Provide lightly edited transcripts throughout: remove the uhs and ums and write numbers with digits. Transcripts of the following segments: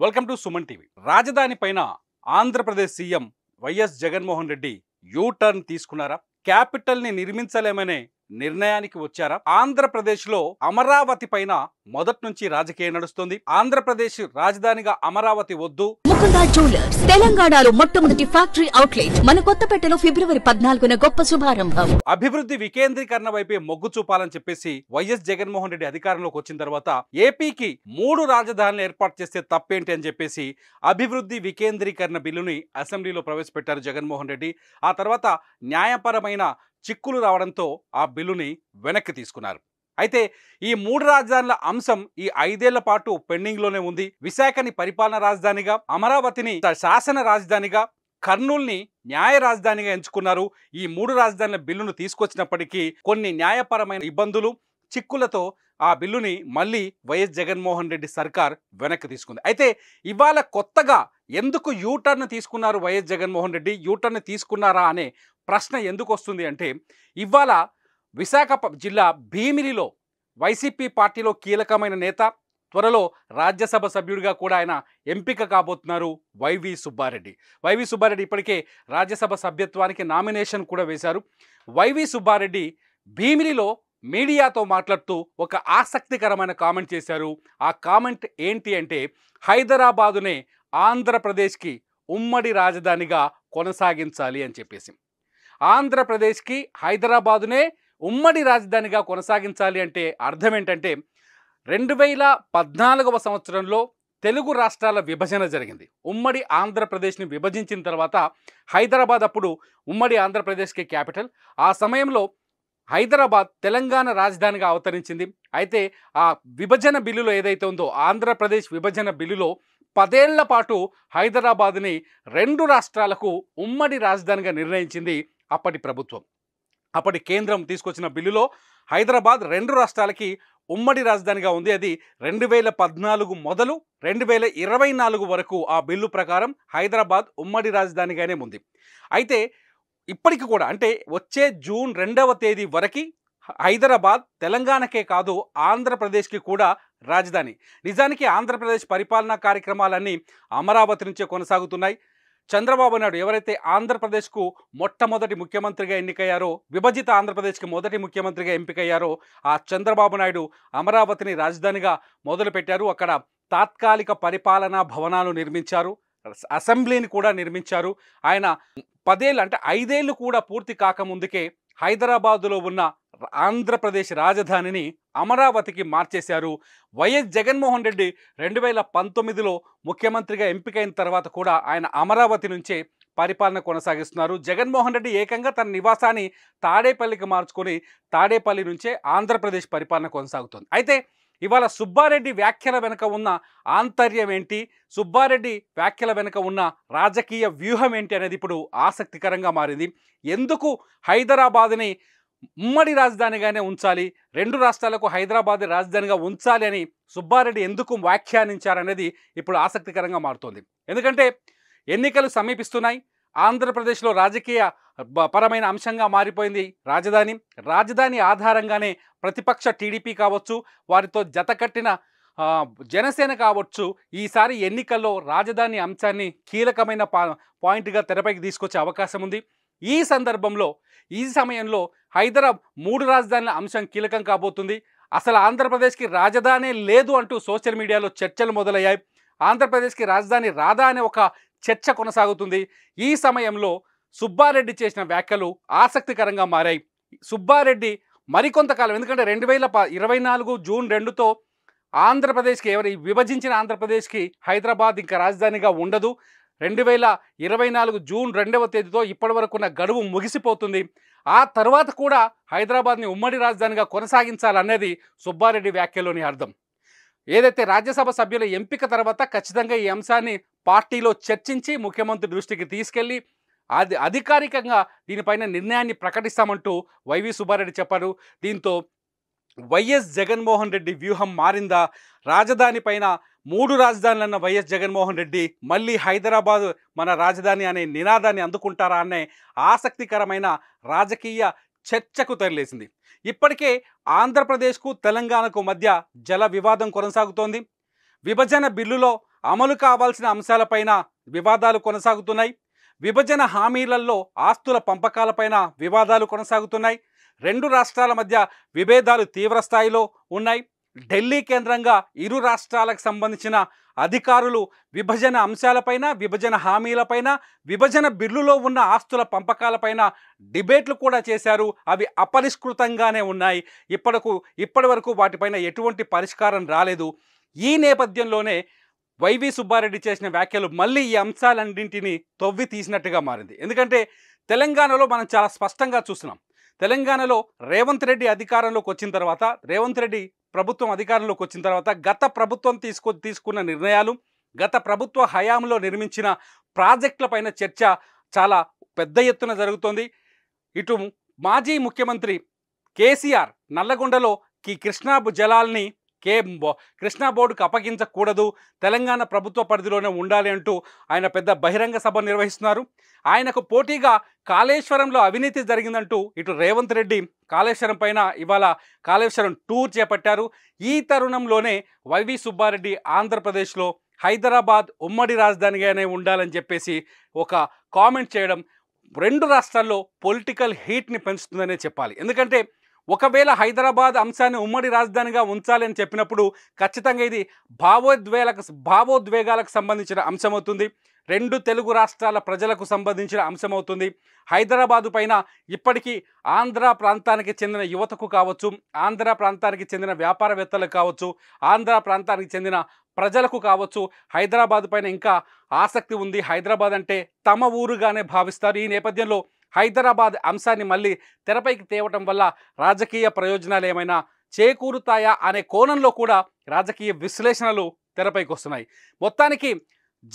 Welcome to Suman TV. రాజధాని పైన Andhra Pradesh CM YS Jaganmohan Reddy you turn తీసుకున్నారా? క్యాపిటల్ ని నిర్మించలేమనే నిర్ణయానికి వచ్చారా? ఆంధ్రప్రదేశ్ లో అమరావతి పైన మొదటి నుంచి రాజకీయం నడుస్తుంది. ఆంధ్రప్రదేశ్ రాజధానిగా అమరావతి వద్దు. ముకుందా జ్యువెలర్స్ తెలంగాణలో మొట్టమొదటి ఫ్యాక్టరీ అవుట్లెట్ మన కొత్తపేటలో ఫిబ్రవరి 14న గొప్ప శుభారంభం. అభివృద్ధి వికేంద్రీకరణ వైపే మొగ్గు చూపాలని చెప్పేసి వైఎస్ జగన్మోహన్ రెడ్డి అధికారంలోకి వచ్చిన తర్వాత ఏపీకి 3 రాజధానులు ఏర్పాటు చేస్తే తప్పేంటి అని చెప్పేసి అభివృద్ధి వికేంద్రీకరణ బిల్లుని అసెంబ్లీలో ప్రవేశపెట్టారు జగన్మోహన్ రెడ్డి. ఆ తర్వాత న్యాయపరమైన చిక్కులు రావడంతో ఆ బిల్లుని వెనక్కి తీసుకున్నారు. అయితే ఈ 3 రాజధానుల అంశం ఈ 5 ఏళ్ల పాటు పెండింగ్ లోనే ఉంది. విశాఖని పరిపాలన రాజధానిగా, అమరావతిని శాసన రాజధానిగా, కర్నూల్ని న్యాయ రాజధానిగా ఎంచుకున్నారు. ఈ 3 రాజధానుల బిల్లును తీసుకొచ్చినప్పటికీ కొన్ని న్యాయపరమైన ఇబ్బందులు, చిక్కులతో ఆ బిల్లుని మళ్ళీ వైఎస్ జగన్మోహన్ రెడ్డి సర్కార్ వెనక్కి తీసుకుంది. అయితే ఇవాళ కొత్తగా ఎందుకు యూటర్న్ తీసుకున్నారు వైఎస్ జగన్మోహన్ రెడ్డి? యూటర్న్ తీసుకున్నారా అనే ప్రశ్న ఎందుకు వస్తుంది అంటే, ఇవాళ విశాఖ జిల్లా భీమిలిలో వైసీపీ పార్టీలో కీలకమైన నేత, త్వరలో రాజ్యసభ సభ్యుడిగా కూడా ఆయన ఎంపిక కాబోతున్నారు వైవి సుబ్బారెడ్డి. వైవి సుబ్బారెడ్డి ఇప్పటికే రాజ్యసభ సభ్యత్వానికి నామినేషన్ కూడా వేశారు. వైవి సుబ్బారెడ్డి భీమిలిలో మీడియాతో మాట్లాడుతూ ఒక ఆసక్తికరమైన కామెంట్ చేశారు. ఆ కామెంట్ ఏంటి అంటే, హైదరాబాదునే ఆంధ్రప్రదేశ్కి ఉమ్మడి రాజధానిగా కొనసాగించాలి అని చెప్పేసి. ఆంధ్రప్రదేశ్కి హైదరాబాదునే ఉమ్మడి రాజధానిగా కొనసాగించాలి అంటే అర్థం ఏంటంటే, 2014వ సంవత్సరంలో తెలుగు రాష్ట్రాల విభజన జరిగింది. ఉమ్మడి ఆంధ్రప్రదేశ్ని విభజించిన తర్వాత హైదరాబాద్ అప్పుడు ఉమ్మడి ఆంధ్రప్రదేశ్కి క్యాపిటల్. ఆ సమయంలో హైదరాబాద్ తెలంగాణ రాజధానిగా అవతరించింది. అయితే ఆ విభజన బిల్లులో ఏదైతే ఉందో, ఆంధ్రప్రదేశ్ విభజన బిల్లులో 10 ఏళ్ల పాటు హైదరాబాద్ని 2 రాష్ట్రాలకు ఉమ్మడి రాజధానిగా నిర్ణయించింది అప్పటి ప్రభుత్వం. అప్పటి కేంద్రం తీసుకొచ్చిన బిల్లులో హైదరాబాద్ 2 రాష్ట్రాలకి ఉమ్మడి రాజధానిగా ఉంది. అది 2014 మొదలు 2024 వరకు ఆ బిల్లు ప్రకారం హైదరాబాద్ ఉమ్మడి రాజధానిగానే ఉంది. అయితే ఇప్పటికి కూడా, అంటే వచ్చే జూన్ 2వ తేదీ వరకు హైదరాబాద్ తెలంగాణకే కాదు ఆంధ్రప్రదేశ్కి కూడా రాజధాని. నిజానికి ఆంధ్రప్రదేశ్ పరిపాలనా కార్యక్రమాలన్నీ అమరావతి నుంచే కొనసాగుతున్నాయి. చంద్రబాబు నాయుడు ఎవరైతే ఆంధ్రప్రదేశ్కు మొట్టమొదటి ముఖ్యమంత్రిగా ఎన్నికయ్యారో, విభజిత ఆంధ్రప్రదేశ్కి మొదటి ముఖ్యమంత్రిగా ఎంపికయ్యారో, ఆ చంద్రబాబు నాయుడు అమరావతిని రాజధానిగా మొదలుపెట్టారు. అక్కడ తాత్కాలిక పరిపాలనా భవనాలు నిర్మించారు, అసెంబ్లీని కూడా నిర్మించారు. ఆయన 10 ఏళ్ళు, అంటే 5 ఏళ్ళు కూడా పూర్తి కాకముందుకే హైదరాబాదులో ఉన్న ఆంధ్రప్రదేశ్ రాజధానిని అమరావతికి మార్చేశారు. వైఎస్ జగన్మోహన్ రెడ్డి 2019లో ముఖ్యమంత్రిగా ఎంపికైన తర్వాత కూడా ఆయన అమరావతి నుంచే పరిపాలన కొనసాగిస్తున్నారు. జగన్మోహన్ రెడ్డి ఏకంగా తన నివాసాన్ని తాడేపల్లికి మార్చుకొని తాడేపల్లి నుంచే ఆంధ్రప్రదేశ్ పరిపాలన కొనసాగుతుంది. అయితే ఇవాళ సుబ్బారెడ్డి వ్యాఖ్యల వెనుక ఉన్న ఆంతర్యం ఏంటి, సుబ్బారెడ్డి వ్యాఖ్యల వెనుక ఉన్న రాజకీయ వ్యూహం ఏంటి అనేది ఇప్పుడు ఆసక్తికరంగా మారింది. ఎందుకు హైదరాబాద్ని ఉమ్మడి రాజధానిగానే ఉంచాలి, 2 రాష్ట్రాలకు హైదరాబాద్ రాజధానిగా ఉంచాలి అని సుబ్బారెడ్డి ఎందుకు వ్యాఖ్యానించారనేది ఇప్పుడు ఆసక్తికరంగా మారుతోంది. ఎందుకంటే ఎన్నికలు సమీపిస్తున్నాయి. ఆంధ్రప్రదేశ్లో రాజకీయ పరమైన అంశంగా మారిపోయింది రాజధాని. రాజధాని ఆధారంగానే ప్రతిపక్ష టీడీపీ కావచ్చు, వారితో జతకట్టిన జనసేన కావచ్చు, ఈసారి ఎన్నికల్లో రాజధాని అంశాన్ని కీలకమైన పాయింట్గా తెరపైకి తీసుకొచ్చే అవకాశం ఉంది. ఈ సందర్భంలో, ఈ సమయంలో 3 రాజధానుల అంశం కీలకం కాబోతుంది. అసలు ఆంధ్రప్రదేశ్కి రాజధాని లేదు అంటూ సోషల్ మీడియాలో చర్చలు మొదలయ్యాయి. ఆంధ్రప్రదేశ్కి రాజధాని రాదా అనే ఒక చర్చ కొనసాగుతుంది. ఈ సమయంలో సుబ్బారెడ్డి చేసిన వ్యాఖ్యలు ఆసక్తికరంగా మారాయి. సుబ్బారెడ్డి మరికొంతకాలం, ఎందుకంటే 2024 జూన్ 2తో ఆంధ్రప్రదేశ్కి, ఎవరి విభజించిన ఆంధ్రప్రదేశ్కి హైదరాబాద్ ఇంకా రాజధానిగా ఉండదు. 2024 జూన్ 2వ తేదీతో ఇప్పటి వరకున్న గడువు ముగిసిపోతుంది. ఆ తర్వాత కూడా హైదరాబాద్ని ఉమ్మడి రాజధానిగా కొనసాగించాలనేది సుబ్బారెడ్డి వ్యాఖ్యలోని అర్థం. ఏదైతే రాజ్యసభ సభ్యుల ఎంపిక తర్వాత ఖచ్చితంగా ఈ అంశాన్ని పార్టీలో చర్చించి ముఖ్యమంత్రి దృష్టికి తీసుకెళ్లి అధికారికంగా దీనిపైన నిర్ణయాన్ని ప్రకటిస్తామంటూ వైవి సుబ్బారెడ్డి చెప్పారు. దీంతో వైఎస్ జగన్మోహన్ రెడ్డి వ్యూహం మారిందా? రాజధాని పైన 3 రాజధానులన్న వైఎస్ జగన్మోహన్ రెడ్డి మళ్ళీ హైదరాబాద్ మన రాజధాని అనే నినాదాన్ని అందుకుంటారా అనే ఆసక్తికరమైన రాజకీయ చర్చకు తెరలేసింది. ఇప్పటికే ఆంధ్రప్రదేశ్కు తెలంగాణకు మధ్య జల వివాదం కొనసాగుతోంది. విభజన బిల్లులో అమలు కావాల్సిన అంశాలపైన వివాదాలు కొనసాగుతున్నాయి. విభజన హామీలలో ఆస్తుల పంపకాలపైన వివాదాలు కొనసాగుతున్నాయి. రెండు రాష్ట్రాల మధ్య విభేదాలు తీవ్రస్థాయిలో ఉన్నాయి. ఢిల్లీ కేంద్రంగా ఇరు రాష్ట్రాలకు సంబంధించిన అధికారులు విభజన అంశాలపైన, విభజన హామీలపైన, విభజన బిల్లులో ఉన్న ఆస్తుల పంపకాలపైన డిబేట్లు కూడా చేశారు. అవి అపరిష్కృతంగానే ఉన్నాయి. ఇప్పటి వరకు వాటిపైన ఎటువంటి పరిష్కారం రాలేదు. ఈ నేపథ్యంలోనే వైవి సుబ్బారెడ్డి చేసిన వ్యాఖ్యలు మళ్ళీ ఈ అంశాలన్నింటినీ తవ్వి తీసినట్టుగా మారింది. ఎందుకంటే తెలంగాణలో మనం చాలా స్పష్టంగా చూస్తున్నాం. తెలంగాణలో రేవంత్ రెడ్డి అధికారంలోకి వచ్చిన తర్వాత, రేవంత్ రెడ్డి ప్రభుత్వం అధికారంలోకి వచ్చిన తర్వాత గత ప్రభుత్వం తీసుకున్న నిర్ణయాలు, గత ప్రభుత్వ హయాంలో నిర్మించిన ప్రాజెక్టులపైన చర్చ చాలా పెద్ద ఎత్తున జరుగుతోంది. ఇటు మాజీ ముఖ్యమంత్రి కేసీఆర్ నల్లగొండలో కృష్ణా జలాల్ని కృష్ణా బోర్డుకు అప్పగించకూడదు, తెలంగాణ ప్రభుత్వ పరిధిలోనే ఉండాలి అంటూ ఆయన పెద్ద బహిరంగ సభ నిర్వహిస్తున్నారు. ఆయనకు పోటీగా కాళేశ్వరంలో అవినీతి జరిగిందంటూ ఇటు రేవంత్ రెడ్డి కాళేశ్వరం పైన ఇవాళ కాళేశ్వరం టూర్ చేపట్టారు. ఈ తరుణంలోనే వైవి సుబ్బారెడ్డి ఆంధ్రప్రదేశ్లో హైదరాబాద్ ఉమ్మడి రాజధానిగానే ఉండాలని చెప్పేసి ఒక కామెంట్ చేయడం రెండు రాష్ట్రాల్లో పొలిటికల్ హీట్ని పెంచుతుందనే చెప్పాలి. ఎందుకంటే ఒకవేళ హైదరాబాద్ అంశాన్ని ఉమ్మడి రాజధానిగా ఉంచాలని చెప్పినప్పుడు ఖచ్చితంగా ఇది భావోద్వేగాలకు సంబంధించిన అంశం అవుతుంది. రెండు తెలుగు రాష్ట్రాల ప్రజలకు సంబంధించిన అంశం అవుతుంది. హైదరాబాదు పైన ఇప్పటికీ ఆంధ్ర ప్రాంతానికి చెందిన యువతకు కావచ్చు, ఆంధ్ర ప్రాంతానికి చెందిన వ్యాపారవేత్తలకు కావచ్చు, ఆంధ్ర ప్రాంతానికి చెందిన ప్రజలకు కావచ్చు హైదరాబాదు పైన ఇంకా ఆసక్తి ఉంది. హైదరాబాద్ అంటే తమ ఊరుగానే భావిస్తారు. ఈ నేపథ్యంలో హైదరాబాద్ అంశాన్ని మళ్ళీ తెరపైకి తేవటం వల్ల రాజకీయ ప్రయోజనాలు ఏమైనా చేకూరుతాయా అనే కోణంలో కూడా రాజకీయ విశ్లేషణలు తెరపైకి వస్తున్నాయి. మొత్తానికి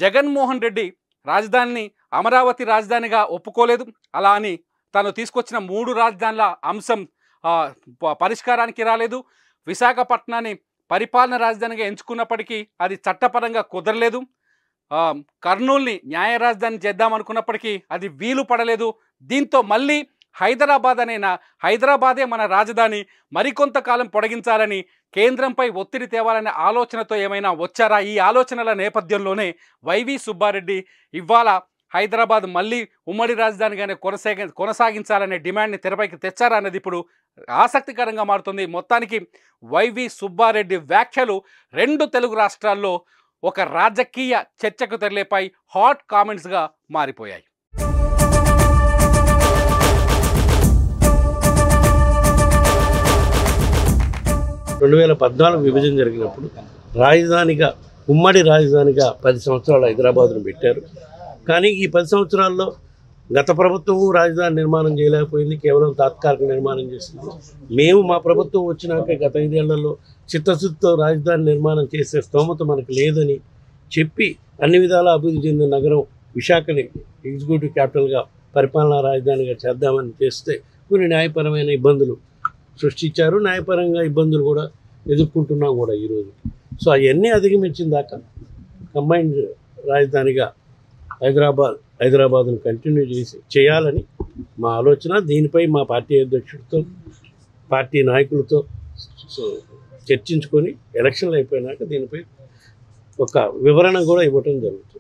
జగన్మోహన్ రెడ్డి రాజధానిని అమరావతి రాజధానిగా ఒప్పుకోలేదు. అలా అని తాను తీసుకొచ్చిన 3 రాజధానుల అంశం పరిష్కారానికి రాలేదు. విశాఖపట్నాన్ని పరిపాలన రాజధానిగా ఎంచుకున్నప్పటికీ అది చట్టపరంగా కుదరలేదు. కర్నూల్ని న్యాయ రాజధాని చేద్దామనుకున్నప్పటికీ అది వీలు పడలేదు. దీంతో మళ్ళీ హైదరాబాదే మన రాజధాని, మరికొంతకాలం పొడిగించాలని కేంద్రంపై ఒత్తిడి తేవాలనే ఆలోచనతో ఏమైనా వచ్చారా? ఈ ఆలోచనల నేపథ్యంలోనే వైవి సుబ్బారెడ్డి ఇవాళ హైదరాబాద్ మళ్ళీ ఉమ్మడి రాజధానిగానే కొనసాగించాలనే డిమాండ్ని తెరపైకి తెచ్చారా అన్నది ఇప్పుడు ఆసక్తికరంగా మారుతుంది. మొత్తానికి వైవి సుబ్బారెడ్డి వ్యాఖ్యలు రెండు తెలుగు రాష్ట్రాల్లో ఒక రాజకీయ చర్చకు తెరలేపై హాట్ కామెంట్స్గా మారిపోయాయి. రెండు 2014 విభజన జరిగినప్పుడు రాజధానిగా ఉమ్మడి రాజధానిగా 10 సంవత్సరాలు హైదరాబాద్ను పెట్టారు. కానీ ఈ 10 సంవత్సరాల్లో గత ప్రభుత్వం రాజధాని నిర్మాణం చేయలేకపోయింది, కేవలం తాత్కాలిక నిర్మాణం చేసింది. మేము మా ప్రభుత్వం వచ్చినాక గత 5 ఏళ్లలో చిత్తశుద్ధితో రాజధాని నిర్మాణం చేసే స్తోమత మనకు లేదని చెప్పి అన్ని విధాలా అభివృద్ధి చెందిన నగరం విశాఖని ఎగ్జిక్యూటివ్ క్యాపిటల్గా పరిపాలనా రాజధానిగా చేద్దామని చేస్తే కొన్ని న్యాయపరమైన ఇబ్బందులు సృష్టించారు. న్యాయపరంగా ఇబ్బందులు కూడా ఎదుర్కొంటున్నాం కూడా ఈరోజు. సో అవన్నీ అధిగమించిన దాకా కంబైన్డ్ రాజధానిగా హైదరాబాద్ను కంటిన్యూ చేయాలని మా ఆలోచన. దీనిపై మా పార్టీ అధ్యక్షుడితో పార్టీ నాయకులతో చర్చించుకొని ఎలక్షన్లు అయిపోయినాక దీనిపై ఒక వివరణ కూడా ఇవ్వటం జరుగుతుంది.